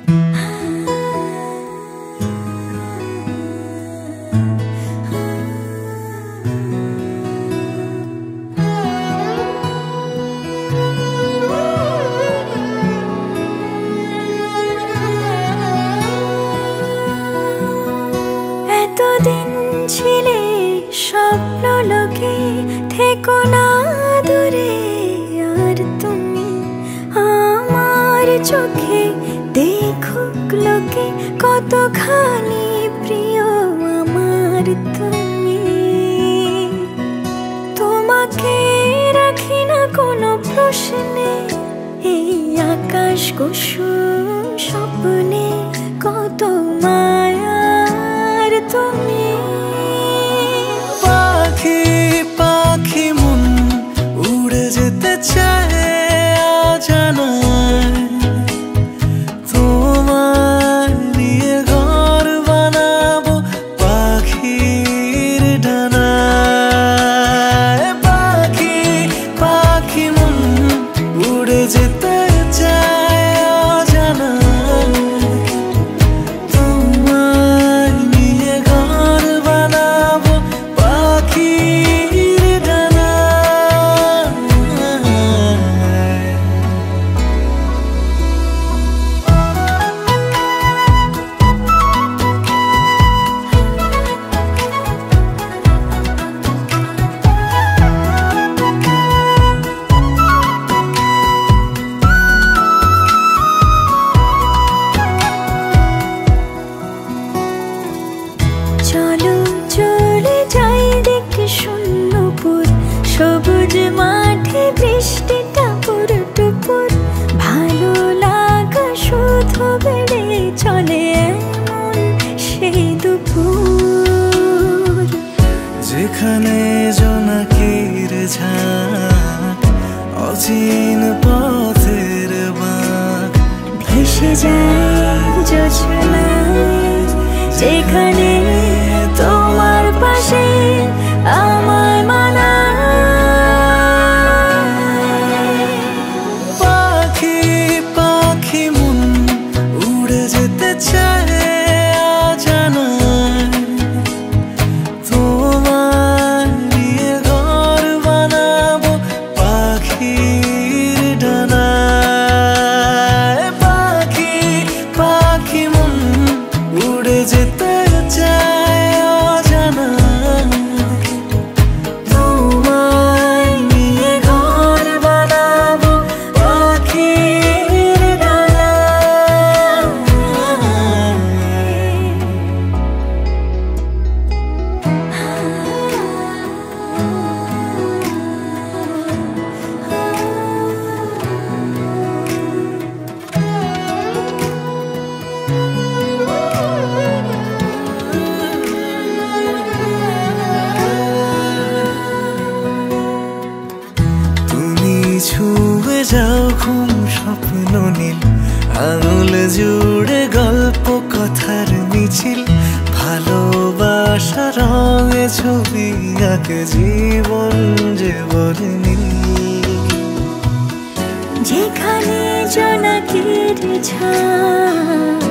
এতদিন ছিলে স্বপ্ন লোকে, থেকো না দূরে আর তুমি আমার চোখে। দেখুক লোকে কতখানি প্রিয় আমার তুমি। তোমাকে রাখি না কোনো প্রশ্নে, এই আকাশ কুসুম স্বপ্নে কত মায়ার তুমি। পাখি পাখি মন উড়ে যেতে চায় অজানায়, তোমায় নিয়ে ঘর বানাবো পাখির ডানায়। পাখি পাখি মন উড়ে যেতে চায় অজানায়, তোমায় নিয়ে ঘর বানাবো পাখির ডানায়। চলো চলে যাই দেখে শূন্যপুর, সবুজ মাঠে বৃষ্টি টাপুর টুপুর। ভালো লাগা শুধু বেড়ে চলে এমন সেই দুপুর, যেখানে জোনাকির ঝাঁক অচিন পথের বাঁক ভেসে যায় জোছনায়। যেখানে তোমার পাশে আমার মানায়। পাখি পাখি মন উড়ে যেতে চায় অজানায়, তোমায় নিয়ে ঘর বানাবো পাখির ডানায়। পাখি পাখি মন উড়ে যেতে চায় অজানায়, তোমায় নিয়ে ঘর বানাবো পাখির ডানায়। তুমি ছুঁয়ে যাও ঘুম স্বপ্ন নীল, আঙুল জুড়ে গল্প কথার মিছিল। ভালোবাসা রঙে ছবি আঁকে জীবন যে বর্ণিল। যেখানে জোনাকির ঝাঁক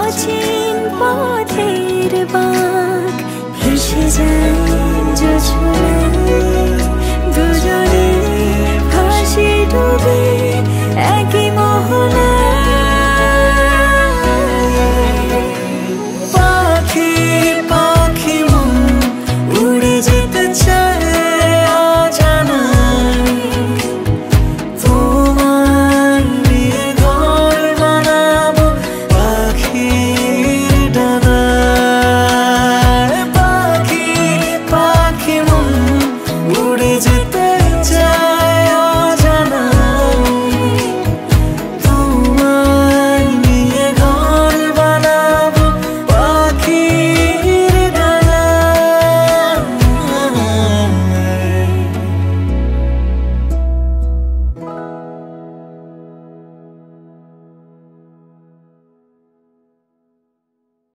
অচিন পথের বাঁক, ভেসে যায় জোছনায়। দুজনে ভাসি ডুবে একই মোহনায়। পাখি পাখি মন উড়ে যেতে চায় অজানায়, তোমায় নিয়ে ঘর বানাবো পাখির ডানায়। পাখি পাখি মন উড়ে যেতে